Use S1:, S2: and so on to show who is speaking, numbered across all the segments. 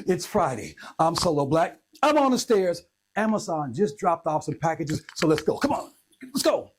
S1: It's Friday. I'm Solo Black. I'm on the stairs. Amazon just dropped off some packages, so let's go. Come on, let's go.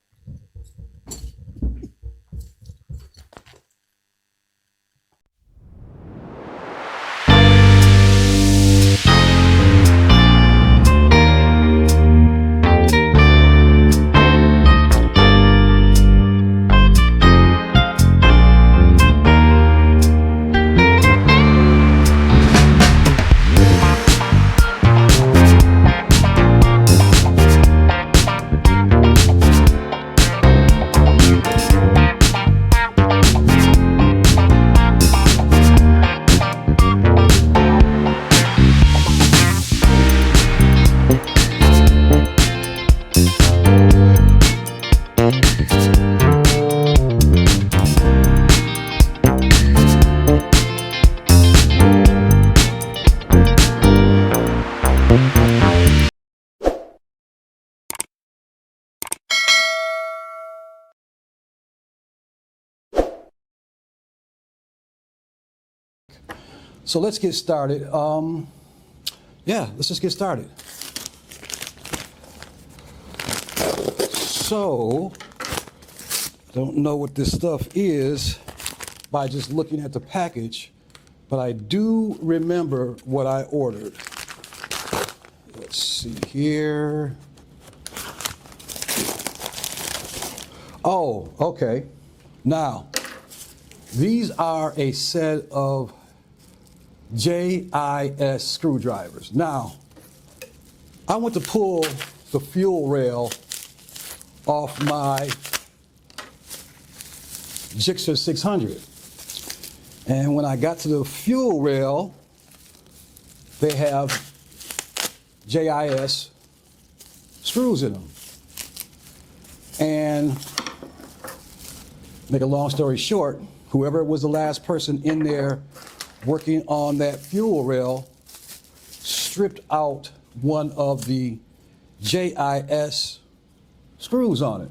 S1: So let's get started. Let's just get started. So, don't know what this stuff is by just looking at the package, but I do remember what I ordered. Let's see here. Oh, okay. Now, these are a set of JIS screwdrivers. Now, I went to pull the fuel rail off my Gixxer 600. And when I got to the fuel rail, they have JIS screws in them. And make a long story short, whoever was the last person in there working on that fuel rail stripped out one of the JIS screws on it.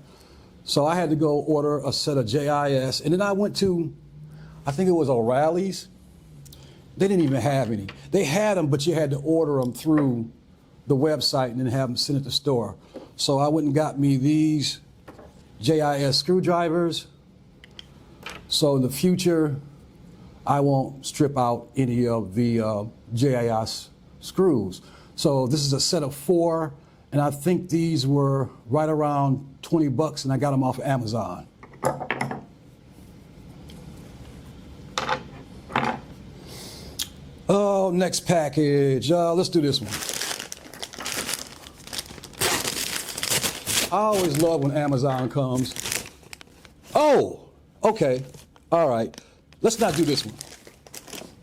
S1: So I had to go order a set of JIS, and then I went to, I think it was O'Reilly's. They didn't even have any. They had them, but you had to order them through the website and then have them sent at the store. So I went and got me these JIS screwdrivers. So in the future, I won't strip out any of the JIS screws. So this is a set of 4, and I think these were right around 20 bucks, and I got them off of Amazon. Oh, next package. Let's do this one. I always love when Amazon comes. Oh, okay. All right. Let's not do this one.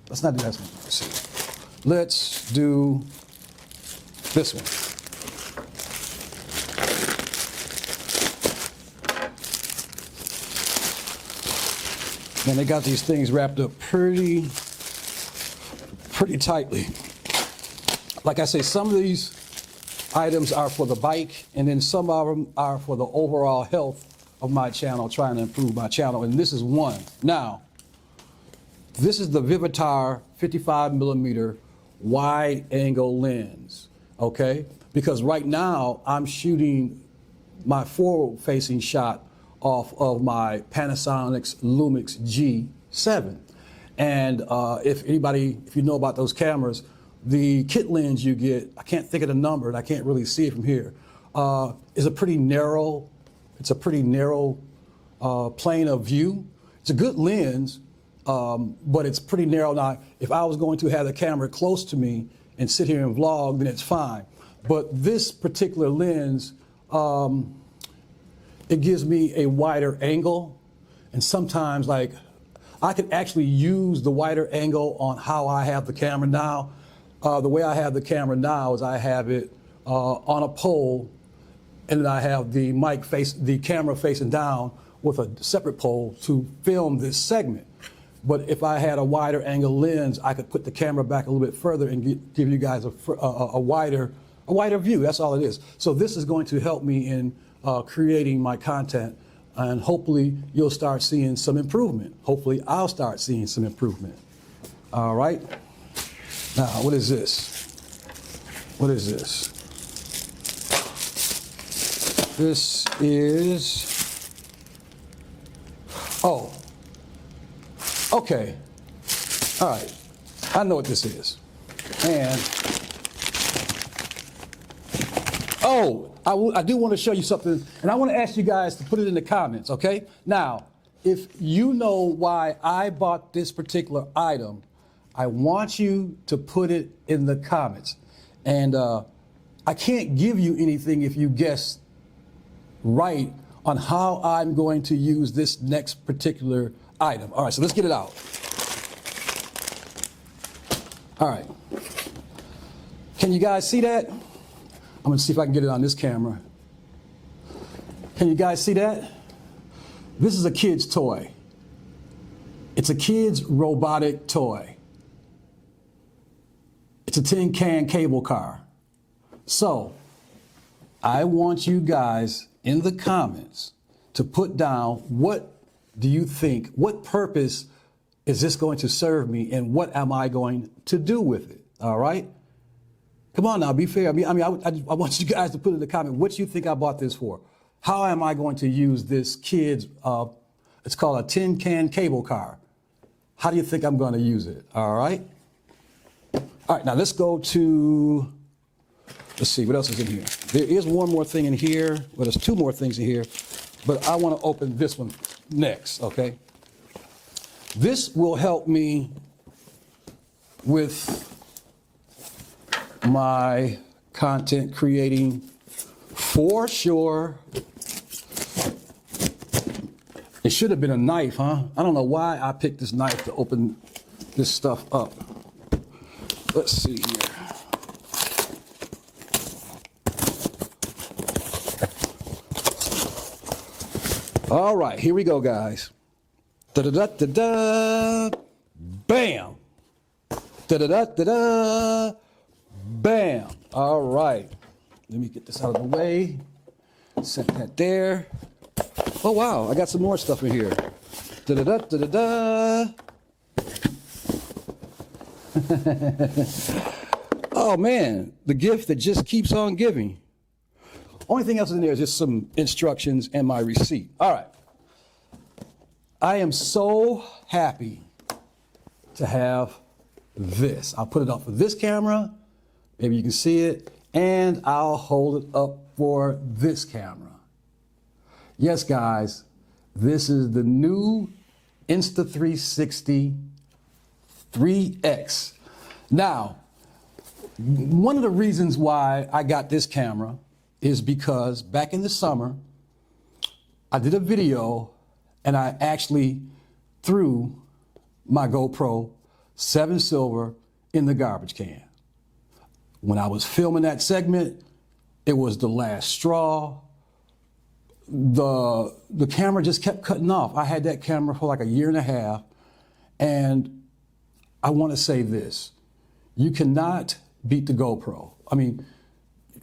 S1: Let's not do this one. Let's see. Let's do this one. And they got these things wrapped up pretty tightly. Like I say, some of these items are for the bike, and then some of them are for the overall health of my channel, trying to improve my channel, and this is one. Now, this is the Vevor 55 millimeter wide angle lens, okay? Because right now I'm shooting my forward facing shot off of my Pamasonic Lumix G7. And if you know about those cameras, the kit lens you get, I can't think of the number and I can't really see it from here, is a pretty narrow, plane of view. It's a good lens, but it's pretty narrow. Now, if I was going to have the camera close to me and sit here and vlog, then it's fine. But this particular lens, it gives me a wider angle, and sometimes, like, I could actually use the wider angle on how I have the camera now. The way I have the camera now is I have it on a pole, and then I have the camera facing down with a separate pole to film this segment. But if I had a wider angle lens, I could put the camera back a little bit further and give you guys a wider view. That's all it is. So this is going to help me in creating my content, and hopefully you'll start seeing some improvement. Hopefully I'll start seeing some improvement. All right. Now, what is this? What is this? This is, oh, okay. All right, I know what this is. And, oh, I do want to show you something, and I want to ask you guys to put it in the comments, okay? Now, if you know why I bought this particular item, I want you to put it in the comments. And I can't give you anything if you guess right on how I'm going to use this next particular item. All right, so let's get it out. All right. Can you guys see that? I'm gonna see if I can get it on this camera. Can you guys see that? This is a kid's toy. It's a kid's robotic toy. It's a tin can cable car. So I want you guys in the comments to put down, what do you think, what purpose is this going to serve me, and what am I going to do with it? All right? Come on now, be fair. I want you guys to put in the comment what you think I bought this for. How am I going to use this kid's, it's called a tin can cable car. How do you think I'm going to use it? All right? All right, now let's go to, let's see, what else is in here? There is one more thing in here. Well, there's two more things in here, but I want to open this one next, okay? This will help me with my content creating for sure. It should have been a knife, huh? I don't know why I picked this knife to open this stuff up. Let's see here. All right, here we go, guys. Da-da-da-da-da, bam. Da-da-da-da-da, bam. All right, let me get this out of the way. Set that there. Oh, wow, I got some more stuff in here. Da-da-da-da-da-da. Oh, man, the gift that just keeps on giving. Only thing else in there is just some instructions and my receipt. All right. I am so happy to have this. I'll put it up for this camera. Maybe you can see it. And I'll hold it up for this camera. Yes, guys, this is the new Insta360 3X. Now, one of the reasons why I got this camera is because back in the summer, I did a video and I actually threw my GoPro 7 Silver in the garbage can. When I was filming that segment, it was the last straw. The camera just kept cutting off. I had that camera for like a year and a half, and I want to say this. You cannot beat the GoPro. I mean,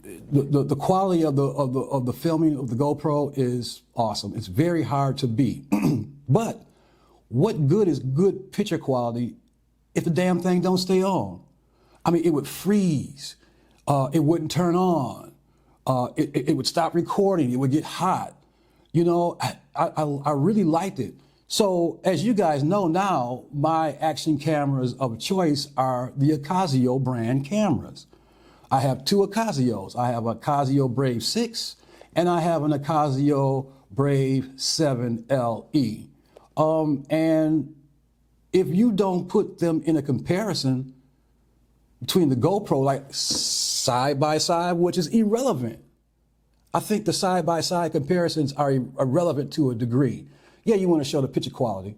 S1: the quality of the filming of the GoPro is awesome. It's very hard to beat. But what good is good picture quality if the damn thing don't stay on? I mean, it would freeze. It wouldn't turn on. It would stop recording. It would get hot. You know, I really liked it. So as you guys know now, my action cameras of choice are the Akaso brand cameras. I have two Akasios. I have a Akaso Brave 6 and I have an Akaso Brave 7 LE. And if you don't put them in a comparison between the GoPro, like side by side, which is irrelevant. I think the side by side comparisons are irrelevant to a degree. Yeah, you want to show the picture quality.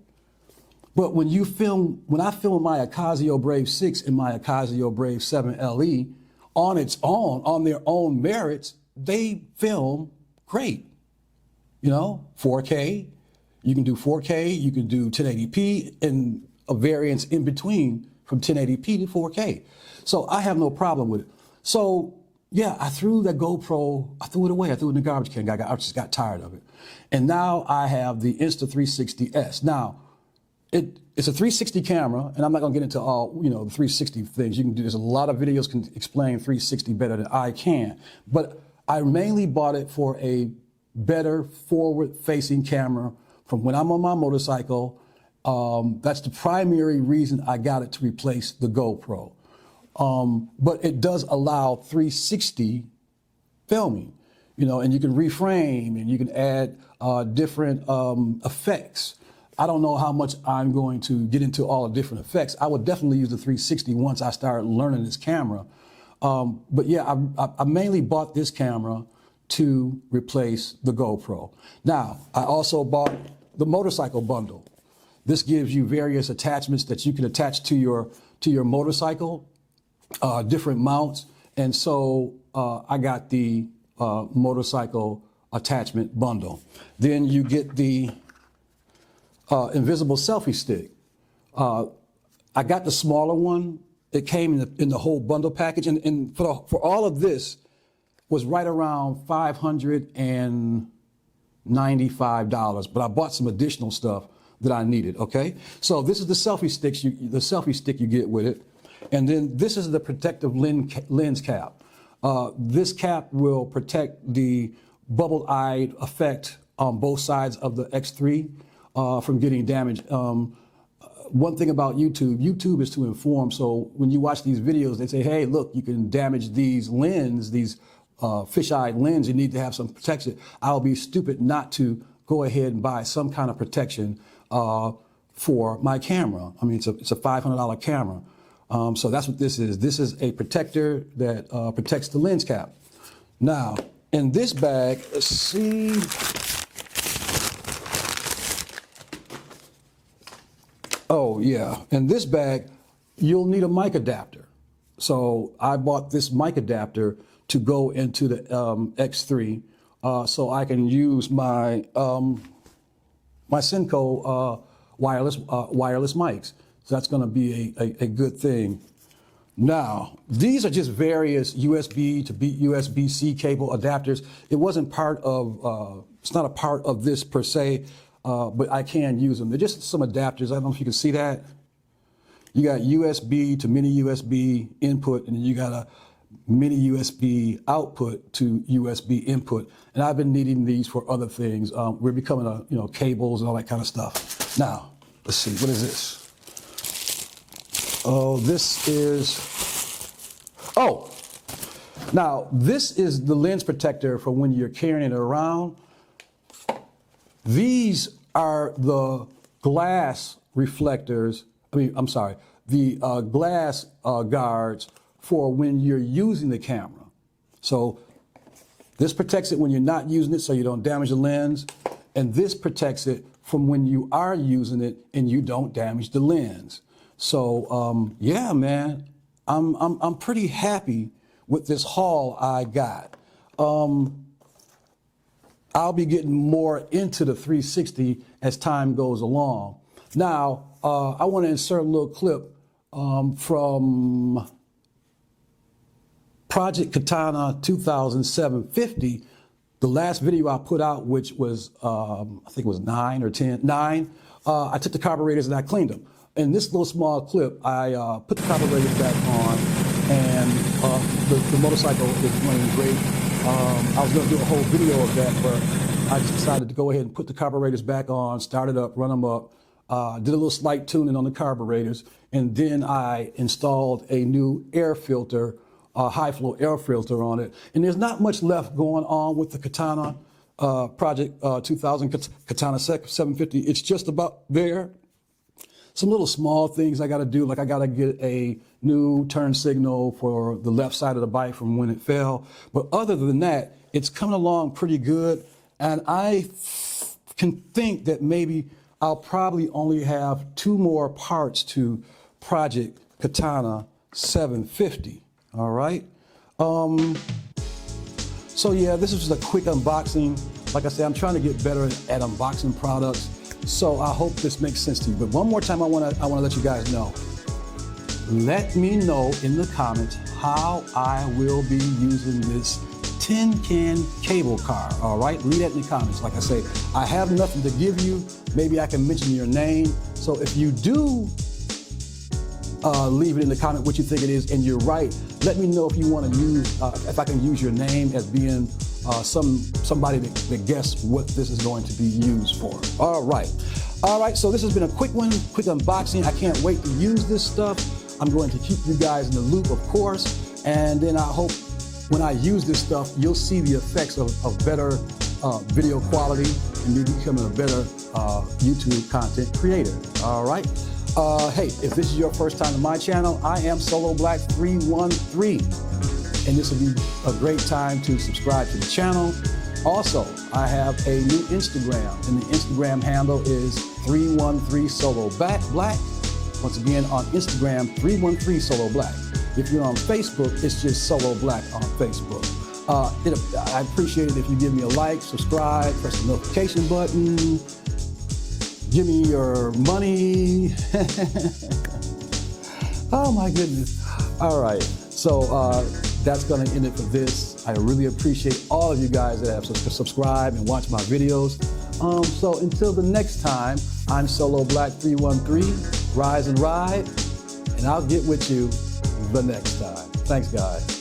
S1: But when I film my Akaso Brave 6 and my Akaso Brave 7 LE on its own, on their own merits, they film great. You know, 4K, you can do 4K, you can do 1080p, and a variance in between from 1080p to 4K. So I have no problem with it. So yeah, I threw that GoPro, I threw it away, I threw it in the garbage can, I just got tired of it. And now I have the Insta360S. Now, It's a 360 camera, and I'm not gonna get into all, you know, the 360 things. You can do, there's a lot of videos can explain 360 better than I can, but I mainly bought it for a better forward-facing camera from when I'm on my motorcycle. That's the primary reason I got it to replace the GoPro. But it does allow 360 filming, you know, and you can reframe and you can add different effects. I don't know how much I'm going to get into all the different effects. I would definitely use the 360 once I start learning this camera. But yeah, I mainly bought this camera to replace the GoPro. Now, I also bought the motorcycle bundle. This gives you various attachments that you can attach to your motorcycle, different mounts. And so I got the motorcycle attachment bundle. Then you get the invisible selfie stick. I got the smaller one. It came in the whole bundle package, and for all of this was right around $595. But I bought some additional stuff that I needed. Okay, so this is the selfie stick you get with it, and then this is the protective lens cap. This cap will protect the bubble-eyed effect on both sides of the X3 from getting damaged. One thing about YouTube is to inform. So when you watch these videos, they say, hey, look, you can damage these lens, these fish-eyed lens, you need to have some protection. I'll be stupid not to go ahead and buy some kind of protection for my camera. I mean, it's a $500 camera. So that's what this is. This is a protector that protects the lens cap. Now, in this bag, let's see. Oh yeah, in this bag, you'll need a mic adapter. So I bought this mic adapter to go into the X3 so I can use my my Synco wireless mics. So that's gonna be a good thing. Now, these are just various USB to USB-C cable adapters. It wasn't part of, it's not a part of this per se, but I can use them. They're just some adapters. I don't know if you can see that. You got USB to mini USB input, and then you got a mini USB output to USB input. And I've been needing these for other things. We're becoming, cables and all that kind of stuff. Now, let's see, what is this? Oh, now this is the lens protector for when you're carrying it around. These are the glass reflectors, the glass guards for when you're using the camera. So this protects it when you're not using it so you don't damage the lens, and this protects it from when you are using it and you don't damage the lens. So yeah, man, I'm pretty happy with this haul I got. I'll be getting more into the 360 as time goes along. Now, I want to insert a little clip from Project Katana750, the last video I put out, which was, I think it was 9 or 10, 9. I took the carburetors and I cleaned them. In this little small clip, I put the carburetors back on, and the motorcycle is running great. I was going to do a whole video of that, but I just decided to go ahead and put the carburetors back on, start it up, run them up, did a little slight tuning on the carburetors, and then I installed a new air filter, high flow air filter on it. And there's not much left going on with the Katana Project 2000 Katana750. It's just about there. Some little small things I got to do, like I got to get a new turn signal for the left side of the bike from when it fell. But other than that, it's coming along pretty good. And I can think that maybe I'll probably only have 2 more parts to Project Katana750. All right. So yeah, this is just a quick unboxing. Like I said, I'm trying to get better at unboxing products. So I hope this makes sense to you. But one more time, I want to let you guys know. Let me know in the comments how I will be using this tin can cable car. All right, leave that in the comments. Like I say, I have nothing to give you. maybe I can mention your name. So if you do leave it in the comment what you think it is, and you're right, let me know if you want to use, if I can use your name as being somebody that guess what this is going to be used for. All right, so this has been a quick one, quick unboxing. I can't wait to use this stuff. I'm going to keep you guys in the loop, of course, and then I hope when I use this stuff, you'll see the effects of better video quality and me becoming a better YouTube content creator. All right. Hey, if this is your first time to my channel, I am Solo Black 313, and this will be a great time to subscribe to the channel. Also, I have a new Instagram, and the Instagram handle is 313SoloBlack. Once again, on Instagram, 313SoloBlack. If you're on Facebook, it's just Solo Black on Facebook. I appreciate it if you give me a like, subscribe, press the notification button, give me your money. Oh my goodness. All right, so that's gonna end it for this. I really appreciate all of you guys that have subscribed and watched my videos. So until the next time, I'm Solo Black 313, rise and ride, and I'll get with you the next time. Thanks, guys.